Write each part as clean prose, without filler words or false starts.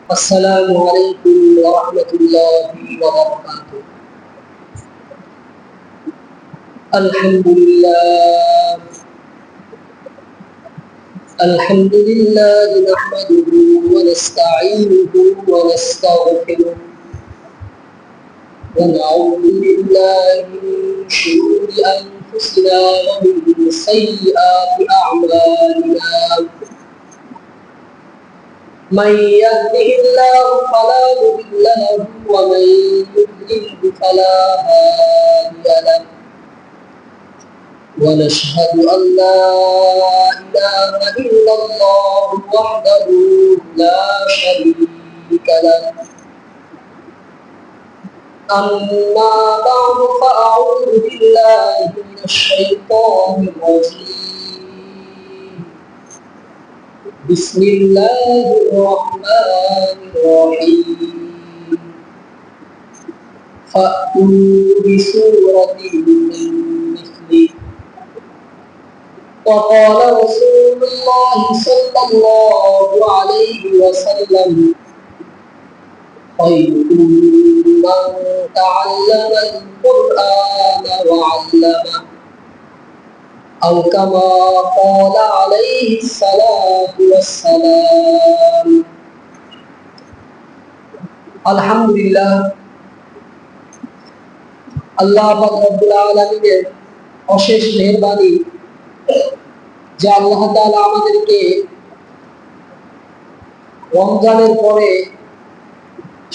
السلام عليكم ورحمة الله وبركاته. الحمد لله نحمده ونستعينه ونستغفره ونعوذ بالله من شرور أنفسنا ومن سيئات أعمالنا. من يهده الله فلا مضل له ومن يضلل فلا هادي له. ونشهد أن لا إله إلا الله وحده لا شريك له. أما بعد فأعوذ بالله من الشيطان الرجيم. بسم الله الرحمن الرحيم. فأتوا بسورة من مثله. وقال رسول الله صلى الله عليه وسلم: خيركم من تعلم القرآن وعلمه، أو كما قال عليه الصلاة والسلام. الحمد لله, আল্লাহ রাব্বুল আলামিনের অশেষ মেহেরবানি যে আল্লাহ তাআলা আমাদেরকে রমজানের পরে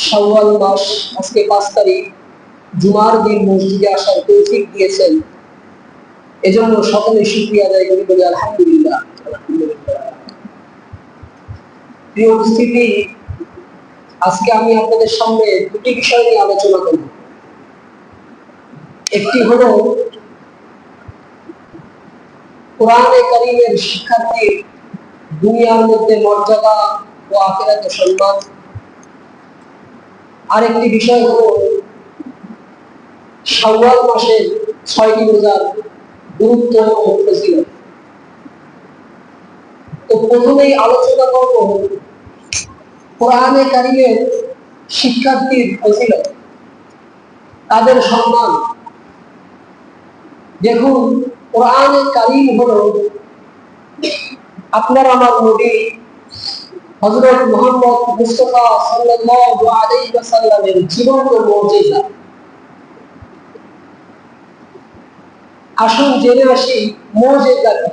শাওয়াল মাস, আজকে 5 তারিখ, জুমার দিন মসজিদে আসার তৌফিক দিয়েছেন। এজন্য সকলে শুকরিয়া আদায় করি, বলি আলহামদুলিল্লাহ। প্রিয় উপস্থিতি, আজকে আমি আপনাদের সামনে দুটি বিষয় নিয়ে আলোচনা করব। একটি হলো কোরআনে কারীমের শিক্ষার্থীর দুনিয়ার মধ্যে মর্যাদা ও আখিরাতে সম্মান। আরেকটি বিষয় হলো শাওয়াল মাসের 6টি রোজার গুরুত্ব ও ফজিলত। তো প্রথমেই আলোচনা করব কোরআনে কারীমের শিক্ষার্থীর ফজিলত, তাদের সম্মান। দেখুন, কোরআনে কারীম হলো আপনার আমার নবী হযরত মুহাম্মদ মুস্তাফা সাল্লাল্লাহু আলাইহি ওয়াসাল্লামের জীবন্ত মুজিজা। আসুন জেনে আসি মুজিজা কি।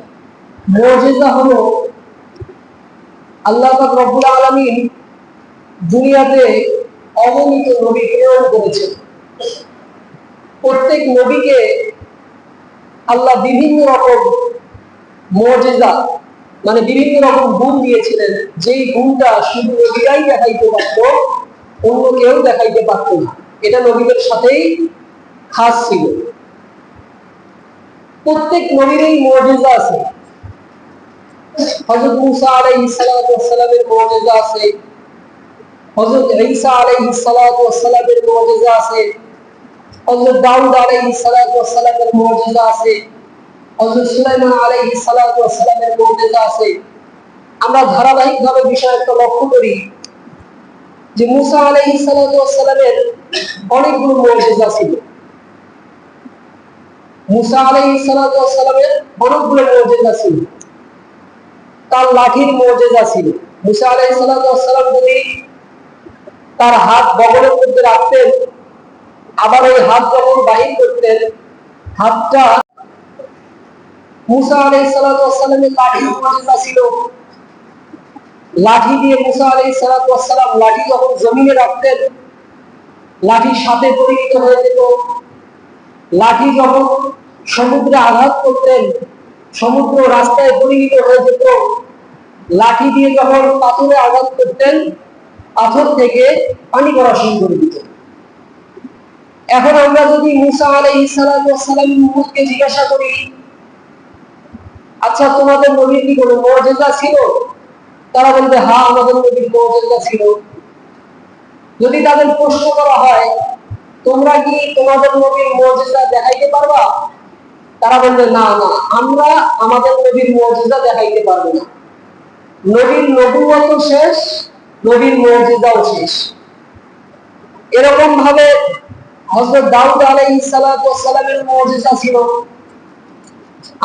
মুজিজা হলো আল্লাহ পাক রব্বুল আলামিন দুনিয়াতে অগণিত নবী প্রেরণ করেছেন। প্রত্যেক নবীকে আল্লাহ বিভিন্ন রকম মুজিজা, মানে বিভিন্ন রকম গুণ দিয়েছিলেন, যেই গুণটা শুধু নবীরাই দেখাইতে পারত, অন্য কেউ দেখাইতে পারত না। এটা নবীদের সাথেই খাস ছিল। প্রত্যেক নবীরই মুজিজা আছে। হযরত মুসা আলাইহিস সালাতু ওয়াস সালামের মুজিজা আছে, হযরত ঈসা আলাইহিস সালাতু ওয়াস সালামের মুজিজা আছে, হযরত দাউদ আলাইহিস সালাতু ওয়াস সালামের মুজিজা আছে, হযরত সুলাইমান আলাইহিস সালাতু ওয়াস সালামের মুজিজা আছে। আমরা ধারাবাহিকভাবে বিষয়টা লক্ষ্য করি যে মুসা আলাইহিস সালাতু ওয়াস সালামের অনেকগুলো মুজিজা ছিল। মুসা আলাইহিস সালাতু ওয়াস সালামের অনেকগুলো মুজিজা ছিল। তার লাঠির মুজিজা ছিল। মুসা আলাইহিস সালাতু ওয়াস সালাম যদি তার হাত বগলের মধ্যে রাখতেন, আবার ওই হাত যখন বাহির করতেন, হাতটা মুসা আলাইহিস সালাতু ওয়াস সালামের লাঠির মুজিজা ছিল। লাঠি দিয়ে মুসা আলাইহিস সালাতু ওয়াস সালাম লাঠি যখন জমিনে রাখতেন, লাঠি সাপে পরিণত হয়ে যেত। লাঠি যখন সমুদ্রে আঘাত করতেন, সমুদ্র রাস্তায় পরিণত হয়ে যেত। লাঠি দিয়ে যখন পাথরে আঘাত করতেন, পাথর থেকে পানি পড়া শুরু করে দিত। এখন আমরা যদি মুসা আলাইহিস সালাতু ওয়াস সালামের উম্মতকে জিজ্ঞাসা করি, আচ্ছা তোমাদের নবীর কি কোনো মুজিজা ছিল? তারা বলবে হ্যাঁ, আমাদের নবীর মুজিজা ছিল। যদি তাদের প্রশ্ন করা হয় তোমরা কি তোমাদের নবীর মুজিজা দেখাইতে পারবা? তারা বলবে না না, আমরা আমাদের নবীর মুজিজা দেখাইতে পারবো না। নবীর নবুয়ত শেষ, নবীর মুজিজাও শেষ। এরকম ভাবে হযরত দাউদ আলাইহিস সালাতু ওয়াস সালামের মুজিজা ছিল।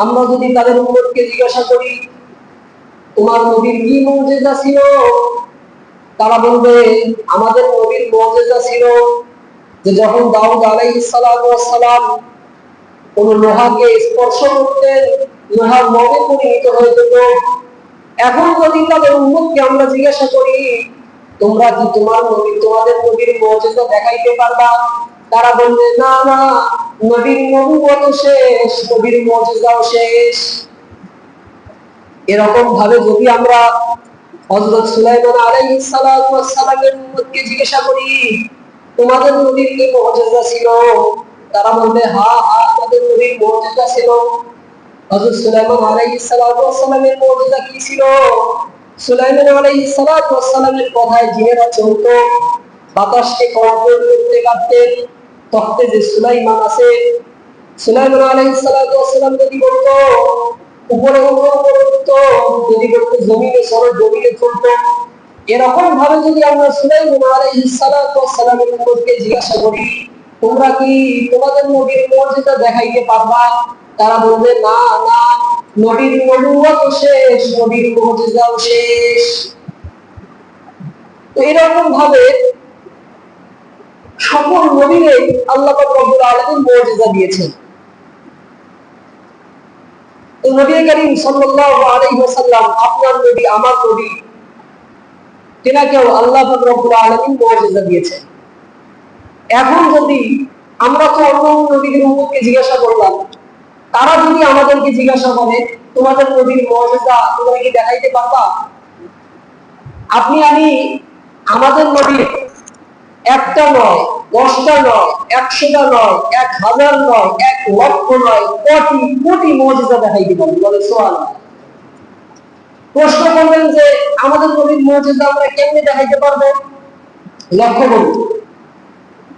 আমরা যদি তাদের উম্মতকে জিজ্ঞাসা করি তোমার নবীর কি মুজিজা ছিল, তারা বলবে আমাদের নবীর মুজিজা ছিল যে যখন দাউদ আলাইহিস সালাতু ওয়াস সালাম কোন লোহাকে স্পর্শ করতেন লোহা মমে পরিণত হয়ে যেত। এখন যদি তাদের উম্মতকে আমরা জিজ্ঞাসা করি তোমরা কি তোমাদের নবীর মুজিজা দেখাইতে পারবা, তারা বলবে না না, নবীর নবুয়ত শেষ, নবীর মুজিজাও শেষ। এরকম ভাবে যদি আমরা হযরত সুলাইমান আলাইহিস সালাতু ওয়াস সালামের উম্মতকে জিজ্ঞাসা করি তোমাদের নবীর কি মুজিজা ছিল, তারা বলবে হ্যাঁ হ্যাঁ আমাদের নবীর মুজিজা ছিল। হযরত সুলাইমান আলাইহিস সালাতু ওয়াস সালামের মুজিজা কি ছিল? সুলাইমান আলাইহিস সালাতু ওয়াস সালামের কথায় জিনেরা চলতো, বাতাসকে কন্ট্রোল করতে পারতেন। তখতে যে সুলাইমান আছে, সুলাইমান আলাইহিস সালাতু ওয়াস সালাম যদি বলতো উপরে উঠতো, যদি বলতো জমিনে চলো জমিনে চলতো। এরকম ভাবে যদি আমরা সুলাইমান আলাইহিস সালাতু ওয়াস সালামের উম্মতকে জিজ্ঞাসা করি তোমরা কি তোমাদের নবীর মুজিজা দেখাইতে পারবা, তারা বলবে না না, নবীর নবুয়ত শেষ, নবীর মুজিজাও শেষ। তো এরকম ভাবে সকল নবীরে আল্লাহ পাক রব্বুল আলামিন মুজিজা দিয়েছেন। তো নবী করিম সাল্লাল্লাহু আলাইহি ওয়াসাল্লাম আপনার নবী আমার নবী, তিনাকেও আল্লাহ পাক রব্বুল আলামিন মুজিজা দিয়েছেন। এখন যদি আমরা তো অন্য নবীদের উম্মতকে জিজ্ঞাসা করলাম, তারা যদি আমাদেরকে জিজ্ঞাসা করে তোমাদের নবীর মুজিজা তোমরা কি দেখাইতে পারবা, আপনি আমি আমাদের নবীর একটা নয়, 10টা নয়, 100টা নয়, 1000 নয়, 1 লক্ষ নয়, কোটি কোটি মুজিজা দেখাইতে পারবো। বলে সুবহানাল্লাহ। প্রশ্ন করবেন যে আমাদের নবীর মুজিজা আমরা কেমনে দেখাইতে পারবো? লক্ষ্য করুন,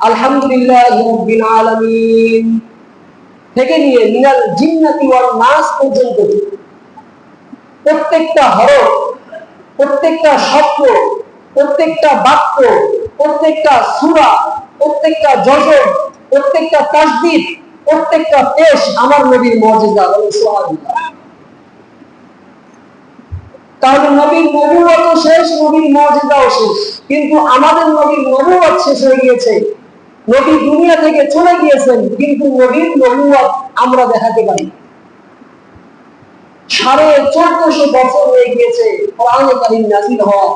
আলহামদুলিল্লাহি রাব্বিল আলামিন থেকে নিয়ে মিনাল জিন্নাতি ওয়াল নাস পর্যন্ত প্রত্যেকটা হরফ, প্রত্যেকটা শব্দ, প্রত্যেকটা বাক্য, প্রত্যেকটা সূরা, প্রত্যেকটা যজম, প্রত্যেকটা তাসবিহ, প্রত্যেকটা পেশ আমার নবীর মুজিজা। বলে সুবহানাল্লাহ। তাহলে নবীর নবুয়ত শেষ, নবীর মুজিজাও শেষ, কিন্তু আমাদের নবীর নবুয়ত শেষ হয়ে গিয়েছে। নবী দুনিয়া থেকে চলে গিয়েছেন, কিন্তু নবীর নবুয়ত আমরা দেখাতে পারি। 1450 বছর হয়ে গিয়েছে কোরআনে কারীম নাযিল হওয়া,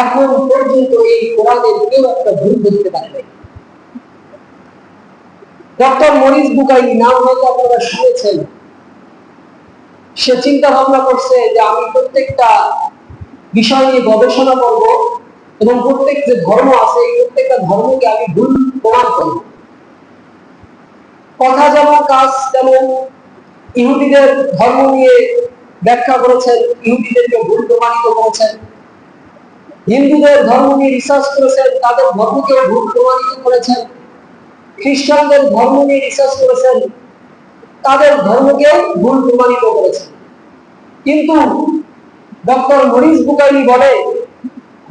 এখন পর্যন্ত এই কোরআনের কেউ একটা ভুল ধরতে পারে নাই। ডক্টর মরিস বুকাইলি নাম হয়তো আপনারা শুনেছেন। সে চিন্তা ভাবনা করছে যে আমি প্রত্যেকটা বিষয় নিয়ে গবেষণা করব এবং প্রত্যেক যে ধর্ম আছে এই প্রত্যেকটা ধর্মকে আমি ভুল প্রমাণ করব। কথা যেমন কাজ তেমন। ইহুদিদের ধর্ম নিয়ে ব্যাখ্যা করেছেন, ইহুদিদেরকে ভুল প্রমাণিত করেছেন। হিন্দুদের ধর্ম নিয়ে রিসার্চ করেছেন, তাদের ধর্মকে ভুল প্রমাণিত করেছেন। খ্রিস্টানদের ধর্ম নিয়ে রিসার্চ করেছেন, তাদের ধর্মকে ভুল প্রমাণিত করেছেন। কিন্তু ডক্টর মরিস বুকাইলি বলে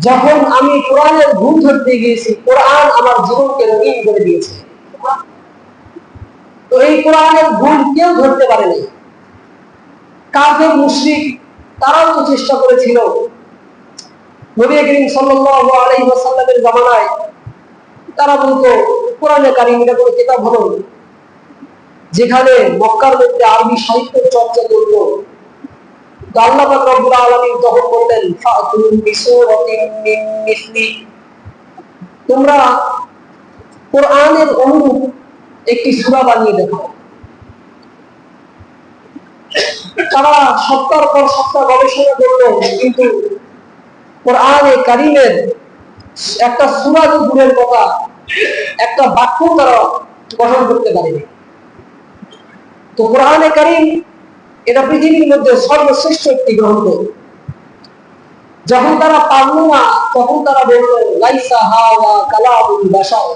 যখন আমি কোরআনের ভুল ধরতে গিয়েছি, কোরআন আমার জীবনকে রঙিন করে দিয়েছে। তো এই কোরআনের ভুল কেউ ধরতে পারেনি। কাফের মুশরিক তারাও তো চেষ্টা করেছিল। নবী করিম সাল্লাল্লাহু আলাইহি ওয়াসাল্লামের জামানায় তারা বলতো কোরআনে কারীম এটা কোনো কিতাব হলো যেখানে মক্কার মধ্যে আরবি সাহিত্য চর্চা করতো। আল্লাহ পাক রব্বুল আলামিন তখন বললেন ফাতু বিসূরাতিন মিন মিসলি, তোমরা কোরআনের অনুরূপ একটি সূরা বানিয়ে দেখাও। তারা সপ্তাহ পর সপ্তাহ গবেষণা করলো, কিন্তু কোরআনে কারীমের একটা সূরা তো দূরের কথা, একটা বাক্য তারা গঠন করতে পারেনি। তো কোরআনে কারীম এটা পৃথিবীর মধ্যে সর্বশ্রেষ্ঠ একটি গ্রন্থ। যখন তারা পারল না তখন তারা বলল লাইসা হাওয়া কালামুল বাশার,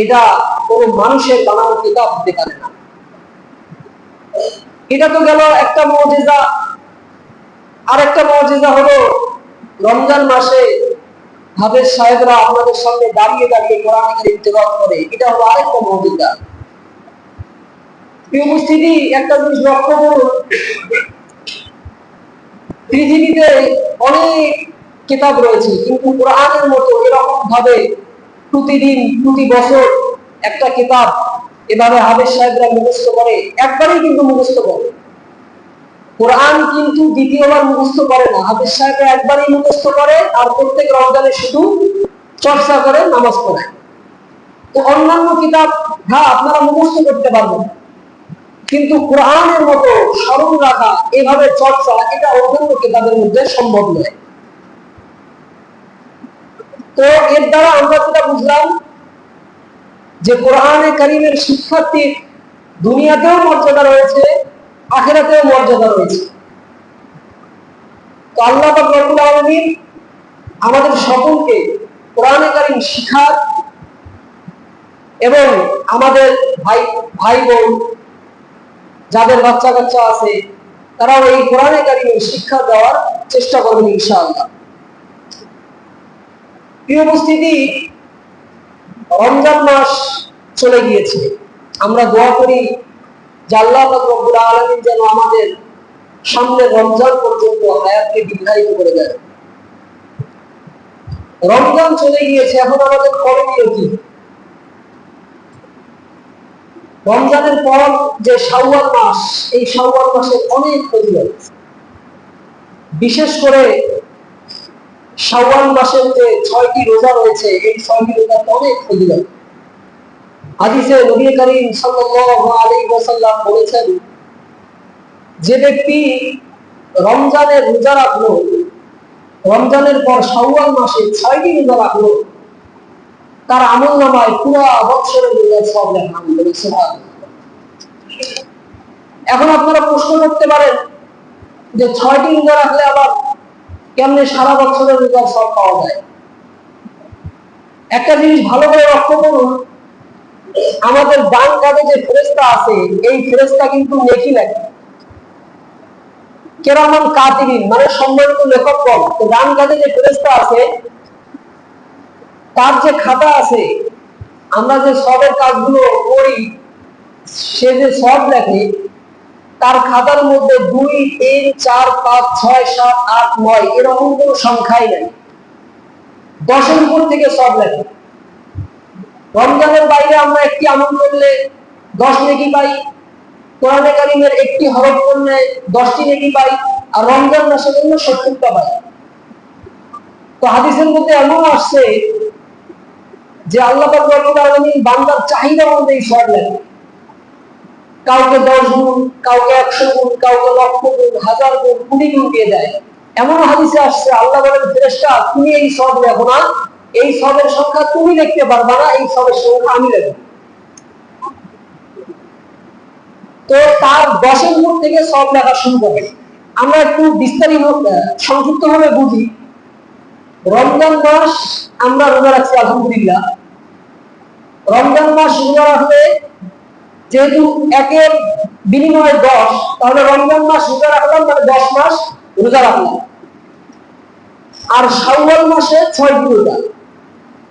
এটা কোন মানুষের বানানো কিতাব হতে পারে না। এটা তো গেল একটা মুজিজা। আর একটা মুজিজা হলো রমজান মাসে হাফেজ সাহেবরা আপনাদের সামনে দাঁড়িয়ে দাঁড়িয়ে কোরআন কারীম তেলাওয়াত করে, এটা হলো আরেকটা মর্যাদা। প্রিয় উপস্থিতি, একটা জিনিস লক্ষ্য করুন, পৃথিবীতে অনেক কিতাব রয়েছে, কিন্তু কোরআনের মতো এরকম ভাবে প্রতিদিন প্রতি বছর একটা কিতাব এভাবে হাফেজ সাহেবরা মুখস্থ করে, একবারই কিন্তু মুখস্থ করে। কোরআন কিন্তু দ্বিতীয়বার মুখস্থ করে না, হাফেজ সাহেবরা একবারই মুখস্থ করে, আর প্রত্যেক রমজানে শুধু চর্চা করে, নামাজ পড়ে। তো অন্যান্য কিতাব হ্যাঁ আপনারা মুখস্থ করতে পারবেন, কিন্তু কোরআনের মতো স্মরণ রাখা, এভাবে চর্চা, এটা অন্যান্য কিতাবের মধ্যে সম্ভব নয়। তো এর দ্বারা আমরা যেটা বুঝলাম যে কোরআনে কারীমের শিক্ষার্থীর দুনিয়াতেও মর্যাদা রয়েছে, আখিরাতেও মর্যাদা রয়েছে। তো আল্লাহ পাক রব্বুল আলামিন আমাদের সকলকে কোরআনে কারীম শিখার এবং আমাদের ভাই বোন যাদের বাচ্চা কাচ্চা আছে তারাও এই কোরআনে কারীমের শিক্ষা দেওয়ার চেষ্টা করবেন ইনশাআল্লাহ। প্রিয় উপস্থিতি, রমজান মাস চলে গিয়েছে, আমরা দোয়া করি যে আল্লাহ পাক রব্বুল আলামিন যেন আমাদের সামনে রমজান পর্যন্ত হায়াতকে দীর্ঘায়িত করে দেন। রমজান চলে গিয়েছে, এখন আমাদের করণীয় কি? রমজানের পর যে শাওয়াল মাস, এই শাওয়াল মাসের অনেক ফজিলত, বিশেষ করে শাওয়াল মাসের যে 6টি রোজা রয়েছে, এই 6টি রোজা অনেক ফজিলত। হাদিসে নবী করিম সাল্লাল্লাহু আলাইহি ওয়াসাল্লাম বলেছেন, যে ব্যক্তি রমজানের রোজা রাখলো, রমজানের পর শাওয়াল মাসে 6টি রোজা রাখলো, তার আমলনামায় পুরো বছরের রোজার সওয়াব লেখা হবে। সুবহানাল্লাহ। এখন আপনারা প্রশ্ন করতে পারেন যে 6টি রোজা রাখলে আবার কেমনে সারা বছরের রোজার সওয়াব পাওয়া যায়? একটা জিনিস ভালো করে লক্ষ্য করুন, আমাদের ডান কাঁধে যে ফেরেশতা আছে, এই ফেরেশতা কিন্তু নেকি লেখে, কিরামান কাতিবিন, মানে সম্মানিত লেখকগণ। তো ডান কাঁধে যে ফেরেশতা আছে, তার যে খাতা আছে, আমরা যে সবের কাজগুলো করি, সে যে সব লেখে, তার খাতার মধ্যে 2, 3, 4, 5, 6, 7, 8, 9 এরকম কোনো সংখ্যাই নেই, 10-এর উপর থেকে সব লেখে। রমজানের বাইরে আমরা একটি আমল করলে 10 নেকি পাই, কোরআনে কারীমের একটি হরফ করলে 10টি নেকি পাই, আর রমজান মাসে জন্য 70টা পাই। তো হাদিসের মধ্যে এমন আসছে যে আল্লাহ পাক রব্বুল আলামিন বান্দার চাহিদা অনুযায়ী সব লেখে, কাউকে 10 গুণ, কাউকে 100 গুণ, কাউকে লক্ষ গুণ, 1000 গুণ, কোটি গুণ দিয়ে দেয়। এমন হাদিসে আসছে, আল্লাহ বলেন, ফেরেশতা তুমি এই সব লেখো না, এই সবের সংখ্যা তুমি লিখতে পারবা না, এই সবের সংখ্যা আমি লিখব। তো তার 10-এর উপর থেকে সব লেখা শুরু করে। আমরা একটু বিস্তারিত সংক্ষিপ্ত ভাবে বুঝি। রমজান মাস আমরা রোজা রাখছি, আলহামদুলিল্লাহ। রমজান মাস রোজা রাখলে যেহেতু 1-এর বিনিময়ে 10, তাহলে রমজান মাস রোজা রাখলাম, মানে 10 মাস রোজা রাখলাম। আর শাওয়াল মাসে 6টি রোজা,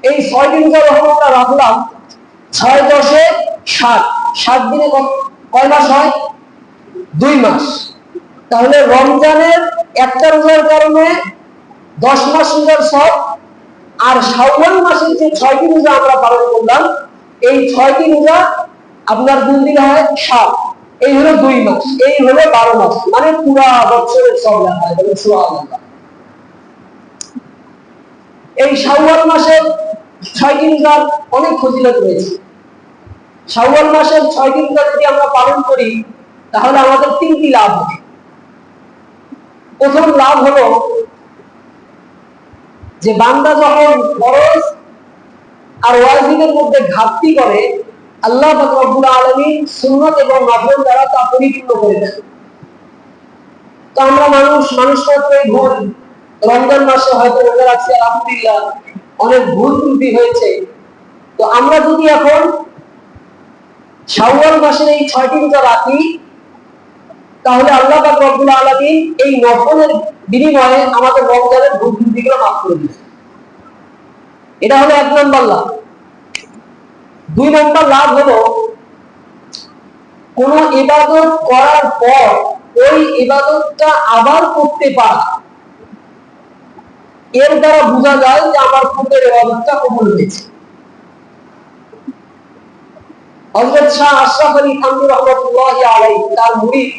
এই 6টি রোজা যখন আমরা রাখলাম, 6 10 60, 7 দিনে কয় মাস হয়? 2 মাস। তাহলে রমজানের একটা রোজার কারণে 10 মাস রোজার সব, আর শাওয়াল মাসের যে 6টি রোজা আমরা পালন করলাম, এই 6টি রোজা আপনার 2 দিন হয় 7, এই হলো 2 মাস, এই হলো 12 মাস, মানে পুরা বছরের সব লেখা হয়। বলে সুবহানাল্লাহ। এই শাওয়াল মাসের 6টি রোজার অনেক ফজিলত রয়েছে। শাওয়াল মাসের 6টি রোজা যদি আমরা পালন করি, তাহলে আমাদের 3টি লাভ হবে। প্রথম লাভ হলো যে বান্দা যখন ফরজ আর ওয়াজিবের মধ্যে ঘাটতি করে, আল্লাহ পাক রব্বুল আলামিন সুন্নাত এবং নফল দ্বারা তা পরিপূর্ণ করে দেন। তো আমরা মানুষ মাত্রই ভুল। রমজান মাসে হয়তো রোজা রাখছি, আলহামদুলিল্লাহ, অনেক ভুল ত্রুটি হয়েছে। তো আমরা যদি এখন শাওয়াল মাসের এই 6টি রোজা রাখি, তাহলে আল্লাহ পাক রব্বুল আলামিন এই নফলের বিনিময়ে আমাদের রমজানের ভুল ত্রুটিগুলো মাফ করে দিবেন। এটা হলো 1 নম্বর লাভ। 2 নম্বর লাভ হলো কোন ইবাদত করার পর ওই ইবাদতটা আবার করতে পারা। এর দ্বারা বোঝা যায় যে আমার পূর্বের ইবাদতটা কবুল হয়েছে। হযরত শাহ আশরাফ আলী থানভী রাহমাতুল্লাহি আলাইহি তার মুরিদ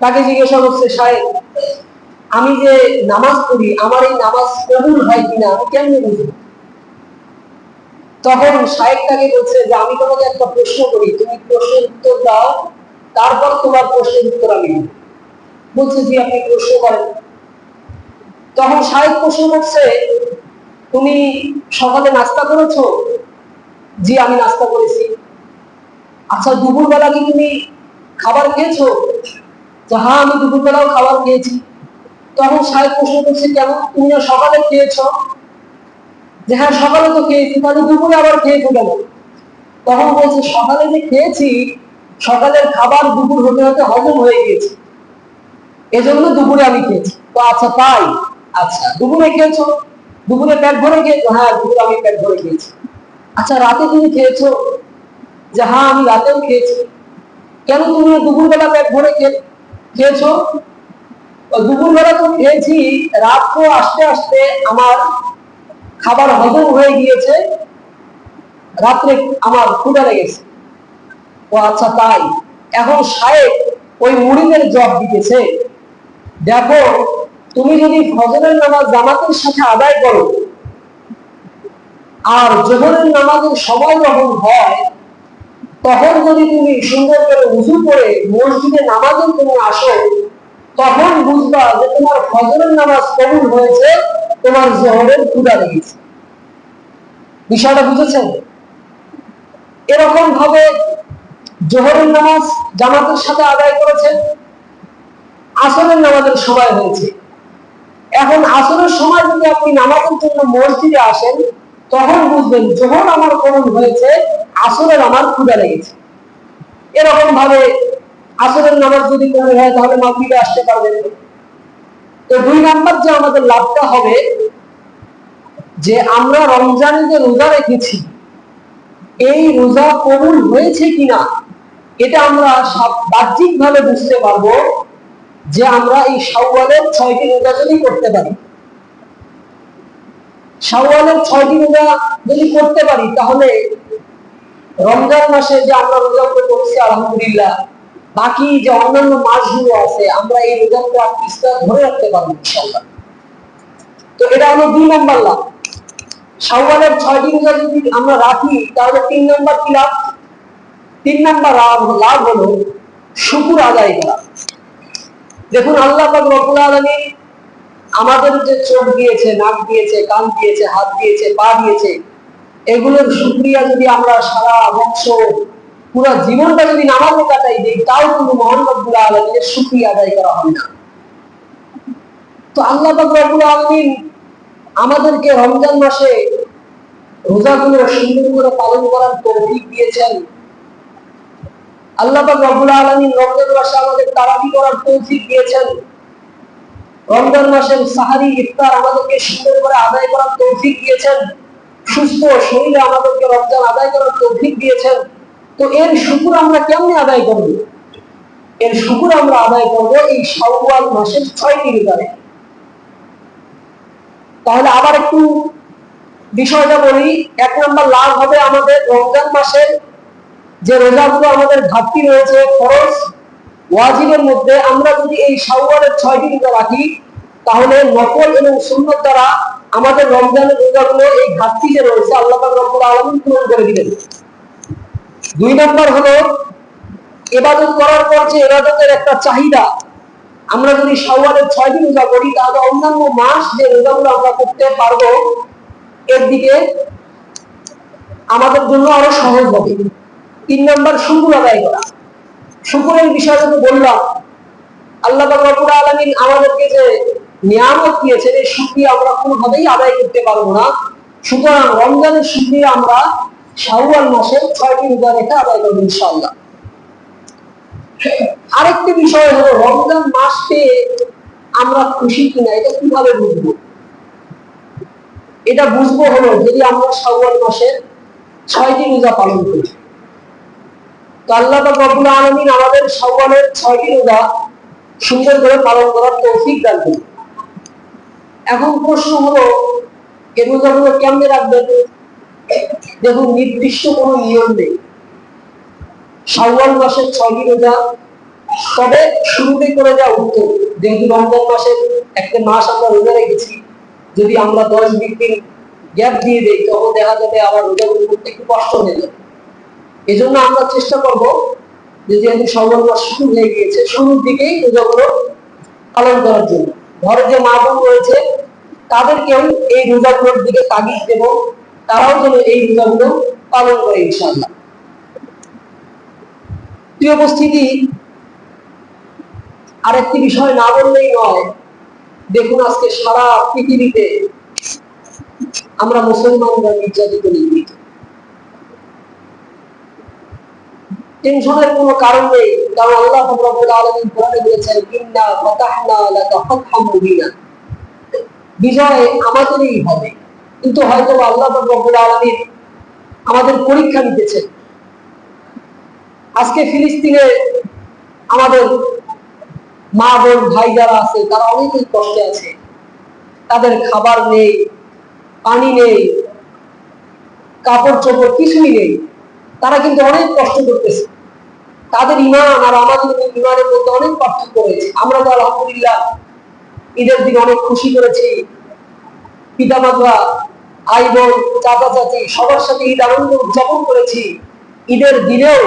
তাকে জিজ্ঞাসা করছে, সাহেব আমি যে নামাজ পড়ি আমার এই নামাজ কবুল হয় কিনা আমি কেমনে বুঝবো? তখন শাহেদ তাকে বলছে যে আমি তোমাকে একটা প্রশ্ন করি, তুমি প্রশ্নের উত্তর দাও, তারপর তোমার প্রশ্নের উত্তর আমি দেব। বলছে জি আপনি প্রশ্ন করেন। তখন শাহেদ প্রশ্ন করছে, তুমি সকালে নাস্তা করেছো? জি আমি নাস্তা করেছি। আচ্ছা দুপুরবেলা কি তুমি খাবার খেয়েছো? হ্যাঁ আমি দুপুরবেলাও খাবার খেয়েছি। তখন শাহেদ প্রশ্ন করছে, কেন তুমি না সকালে খেয়েছো? যে হ্যাঁ সকালে তো খেয়েছি, তাহলে দুপুরে আবার খেয়েছো কেন? তখন বলছে সকালে যে খেয়েছি, সকালের খাবার দুপুর হতে হতে হজম হয়ে গিয়েছে, এজন্য দুপুরে আমি খেয়েছি। তো আচ্ছা তাই, আচ্ছা দুপুরে খেয়েছো, দুপুরে পেট ভরে খেয়েছো? হ্যাঁ দুপুরে আমি পেট ভরে খেয়েছি। আচ্ছা রাতে তুমি খেয়েছো? যে হ্যাঁ আমি রাতেও খেয়েছি। কেন তুমি দুপুরবেলা পেট ভরে খেয়েছো? দুপুরবেলা তো খেয়েছি, রাত তো আস্তে আস্তে আমার খাবার হজম হয়ে গিয়েছে, রাত্রে আমার ক্ষুধা লেগেছে। ও আচ্ছা তাই। এখন শায়েখ ওই মুরিদের জবাব দিতেছে, দেখো তুমি যদি ফজরের নামাজ জামাতের সাথে আদায় করো আর জোহরের নামাজের সময় যখন হয় তখন যদি তুমি সুন্দর করে ওযু করে মসজিদে নামাজের জন্য আসো, তখন বুঝবা যে তোমার ফজরের নামাজ কবুল হয়েছে, তোমার জোহরের ক্ষুধা লেগেছে। বিষয়টা বুঝেছেন? এরকম ভাবে জোহরের নামাজ জামাতের সাথে আদায় করেছেন, আসরের নামাজের সময় হয়েছে। এখন আসরের সময় যদি আপনি নামাজের জন্য মসজিদে আসেন, তখন বুঝবেন জোহর আমার কবুল হয়েছে, আসরের আমার ক্ষুধা লেগেছে। এরকম ভাবে আসরের নামাজ যদি কবুল হয় তাহলে মাগরিবে আসতে পারবেন। তো 2 নাম্বার যে আমাদের লাভটা হবে, যে আমরা রমজানে যে রোজা রেখেছি এই রোজা কবুল হয়েছে কিনা এটা আমরা বাহ্যিক ভাবে বুঝতে পারবো যে আমরা এই শাওয়ালের 6টি রোজা যদি করতে পারি। শাওয়ালের 6টি রোজা যদি করতে পারি তাহলে রমজান মাসে যে আমরা রোজাগুলো করছি আলহামদুলিল্লাহ, বাকি যে অন্যান্য মাসগুলো আছে আমরা এই রোজাগুলো ধরে রাখতে পারবো ইনশাআল্লাহ। তো এটা হলো 2 নাম্বার লাভ। শাওয়ালের 6টি রোজা যদি আমরা রাখি তাহলে 3 নাম্বার কি লাভ? 3 নাম্বার লাভ হলো শুকর আদায় করা। দেখুন আল্লাহ পাক রব্বুল আলামিন আমাদের যে চোখ দিয়েছে, নাক দিয়েছে, কান দিয়েছে, হাত দিয়েছে, পা দিয়েছে, এগুলোর শুকরিয়া যদি আমরা সারা বছর পুরো জীবনটা যদি নামাজে কাটাই দিই, তাও কিন্তু মহান রব্বুল আলামিনের শুকরিয়া আদায় করা হবে না। তো আল্লাহ পাক রব্বুল আলামিন আমাদেরকে রমজান মাসে রোজাগুলো সুন্দর করে পালন করার তৌফিক দিয়েছেন। আল্লাহ পাক রব্বুল আলামিন রমজান মাসে আমাদের তারাবি করার তৌফিক দিয়েছেন। রমজান মাসের সাহারি ইফতার আমাদেরকে সুন্দর করে আদায় করার তৌফিক দিয়েছেন। সুস্থ শরীরে আমাদেরকে রমজান আদায় করার তৌফিক দিয়েছেন। তো এর শুকর আমরা কেমনে আদায় করব? এর শুকর আমরা আদায় করব এই শাওয়াল মাসের 6টি রোজায়। তাহলে আবার একটু বিষয়টা বলি। 1 নাম্বার লাভ হবে আমাদের রমজান মাসের যে রোজাগুলো আমাদের ঘাটতি রয়েছে ফরজ ওয়াজিবের মধ্যে, আমরা যদি এই শাওয়ালের 6টি রোজা রাখি তাহলে নফল এবং সুন্নত দ্বারা আমাদের রমজানের রোজাগুলো এই ঘাটতি যে রয়েছে আল্লাহ পাক রব্বুল আলামিন পূরণ করে দিবেন। 2 নাম্বার হলো ইবাদত করার পর যে ইবাদতের একটা চাহিদা, আমরা যদি শাওয়ালের 6টি রোজা করি তাহলে অন্যান্য মাস যে রোজাগুলো আমরা করতে পারবো এর দিকে আমাদের জন্য আরো সহজ হবে। 3 নাম্বার শুকর আদায় করা। শুকরের বিষয়টা তো বললাম, আল্লাহ পাক রব্বুল আলামিন আমাদেরকে যে নিয়ামত দিয়েছেন এই শুকরিয়া আমরা কোনোভাবেই আদায় করতে পারবো না। সুতরাং রমজানের শুকরিয়া আমরা শাওয়াল মাসের 6টি রোজা রেখে আদায় করবো ইনশাআল্লাহ। আরেকটি বিষয় হলো রমজান মাসকে আমরা খুশি কিনা এটা কিভাবে বুঝবো? এটা বুঝবো হলো যদি আমরা শাওয়াল মাসের 6টি রোজা পালন করি। তো আল্লাহ পাক রব্বুল আলামিন আমাদের শাওয়ালের 6টি রোজা সুন্দর করে পালন করার তৌফিক দান করুন। এখন প্রশ্ন হলো এই রোজাগুলো কেমনে রাখবেন? দেখুন, নির্দিষ্ট কোনো নিয়ম নেই। শাওয়াল মাসের 6টি রোজা, তবে শুরুতে করে দেওয়া উত্তম। যেহেতু রমজান মাসের একটা মাস আমরা রোজা রেখেছি, যদি আমরা 10-20 দিন গ্যাপ দিয়ে দেই তখন দেখা যাবে আবার রোজাগুলো করতে একটু কষ্ট হয়ে যাবে। এই জন্য আমরা চেষ্টা করব যে যেহেতু শাওয়াল মাস শুরু হয়ে গিয়েছে, শুরুর দিকেই রোজাগুলো পালন করার জন্য। ঘরে যে মা বোন রয়েছে তাদেরকেও এই রোজাগুলোর দিকে তাগিদ দেব, তারাও যেন এই রোজাগুলো পালন করে ইনশাআল্লাহ। প্রিয় উপস্থিতি, আরেকটি বিষয় না বললেই নয়। দেখুন, আজকে সারা পৃথিবীতে আমরা মুসলমানরা নির্যাতিত, নিপীড়িত। টেনশনের কোনো কারণ নেই, কারণ আল্লাহ রাব্বুল আলামিন কোরআনে বলেছেন, ইন্না ফাতাহনা লাকা ফাতহাম মুবিনা। বিজয় আমাদেরই হবে, কিন্তু হয়তো আল্লাহ রাব্বুল আলামিন আমাদের পরীক্ষা নিতেছেন। আজকে ফিলিস্তিনে আমাদের মা বোন ভাই যারা আছে তারা অনেকেই কষ্টে আছে। তাদের খাবার নেই, পানি নেই, কাপড় চোপড় কিছুই নেই। তারা কিন্তু অনেক কষ্ট করতেছে। তাদের ঈমান আর আমাদের ঈমানের মধ্যে অনেক পার্থক্য রয়েছে। আমরা তো আলহামদুলিল্লাহ ঈদের দিন অনেক খুশি করেছি। পিতামাতা, ভাই বোন, চাচা চাচি সবার সাথে ঈদ আনন্দ উদযাপন করেছি। ঈদের দিনেও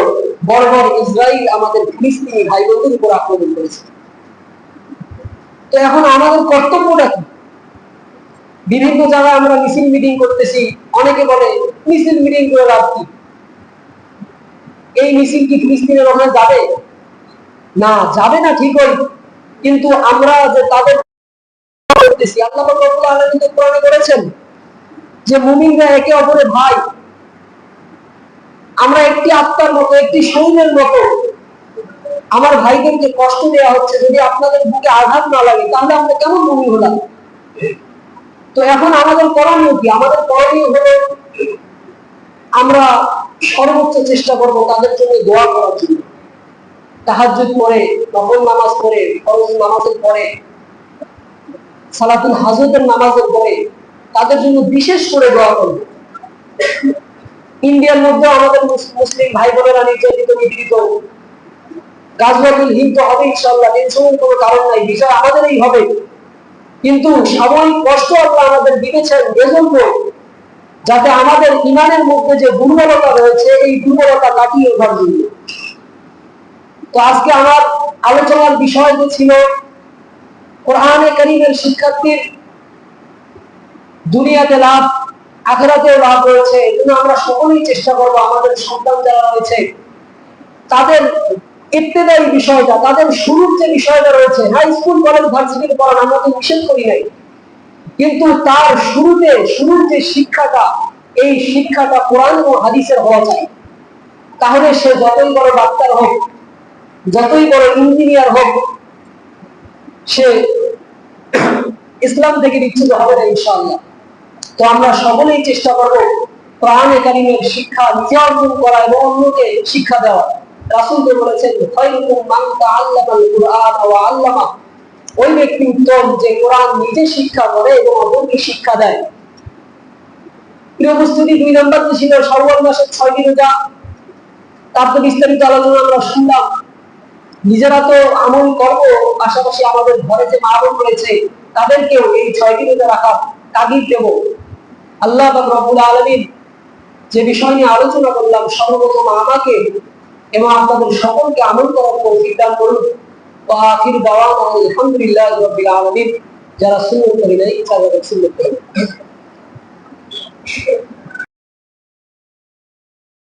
বর্বর ইসরাইল আমাদের ফিলিস্তিনি ভাই বোনদের উপর আক্রমণ করেছে। তো এখন আমাদের কর্তব্যটা কি? বিভিন্ন জায়গায় আমরা মিছিল মিটিং করতেছি। অনেকে বলে মিছিল মিটিং করে লাভ কি? এই মিছিল কি ফিলিস্তিনের ওখানে যাবে? না, যাবে না ঠিকই, কিন্তু আমরা যে তাদের করতেছি, আল্লাহ পাক রব্বুল আলামিন কোরআনে বলেছেন যে মুমিনরা একে অপরের ভাই। আমরা একটি আত্মার মতো, একটি সৈন্যের মতো। আমার ভাইদেরকে কষ্ট দেওয়া হচ্ছে, যদি আপনাদের বুকে আঘাত না লাগে তাহলে আমরা কেমন মুমিন হলাম? তো এখন আমাদের করণীয় কি? আমাদের করণীয় হলো আমরা সর্বোচ্চ চেষ্টা করব তাদের জন্য দোয়া করার জন্য। তাহাজ্জুদ পড়ে, নফল নামাজ পড়ে, ফরজ নামাজের পরে, সালাতুল হাজতের নামাজের পরে তাদের জন্য বিশেষ করে দোয়া করব। ইন্ডিয়ার মধ্যে আমাদের মুসলিম ভাই বোনেরা নির্যাতিত, নিপীড়িত। গাজওয়াতুল হিন্দ তো হবে ইনশাআল্লাহ, টেনশনের কোনো কারণ নাই, বিষয় আমাদেরই হবে। কিন্তু সাময়িক কষ্ট আল্লাহ আমাদের দিয়েছেন এজন্য যাতে আমাদের ঈমানের মধ্যে যে দুর্বলতা রয়েছে এই দুর্বলতা কাটিয়ে ওঠার জন্য। তো আজকে আমার আলোচনার বিষয় যে ছিল কোরআনে কারীমের শিক্ষার্থীর দুনিয়াতে লাভ, আখিরাতেও লাভ রয়েছে। এজন্য আমরা সকলেই চেষ্টা করব আমাদের সন্তান যারা রয়েছে তাদের ইবতিদায়ী বিষয়টা, তাদের শুরুর যে বিষয়টা রয়েছে, হাই স্কুল কলেজ ভার্সিটিতে পড়ানো আমরা তো নিষেধ করি নাই, কিন্তু তার শুরুর যে শিক্ষাটা, এই শিক্ষাটা কোরআন ও হাদিসের হওয়া চাই। তাহলে সে যতই বড় ডাক্তার হোক, যতই বড় ইঞ্জিনিয়ার হোক, সে ইসলাম থেকে বিচ্যুত হবে না ইনশাআল্লাহ। তো আমরা সকলেই চেষ্টা করব কোরআনে কারীমের শিক্ষা নিজে অর্জন করা এবং অন্যকে শিক্ষা দেওয়া। রাসূল তো বলেছেন, খায়রুকুম মান তাআল্লামাল কুরআন ওয়া আল্লামা। ওই ব্যক্তি উত্তম যে কোরআন নিজে শিক্ষা করে এবং অন্যকে শিক্ষা দেয়। প্রিয় উপস্থিতি, 2 নম্বর যে ছিল শাওয়াল মাসের 6টি রোজা। তার তো বিস্তারিত আলোচনা আমরা শুনলাম। নিজেরা তো আমল করব, পাশাপাশি আমাদের ঘরে যে মা বোন রয়েছে তাদেরকেও এই 6টি রোজা রাখার তাগিদ দেব। আল্লাহ পাক রব্বুল আলামিন যে বিষয় নিয়ে আলোচনা করলাম, সর্বপ্রথম আমাকে এবং আপনাদের সকলকে আমল করার তৌফিক দান করুন। ওয়া আখিরু দাওয়ানা আলহামদুলিল্লাহি রাব্বিল আলামিন। যারা সুন্নাত করি নাই তারা সুন্নাত করুন।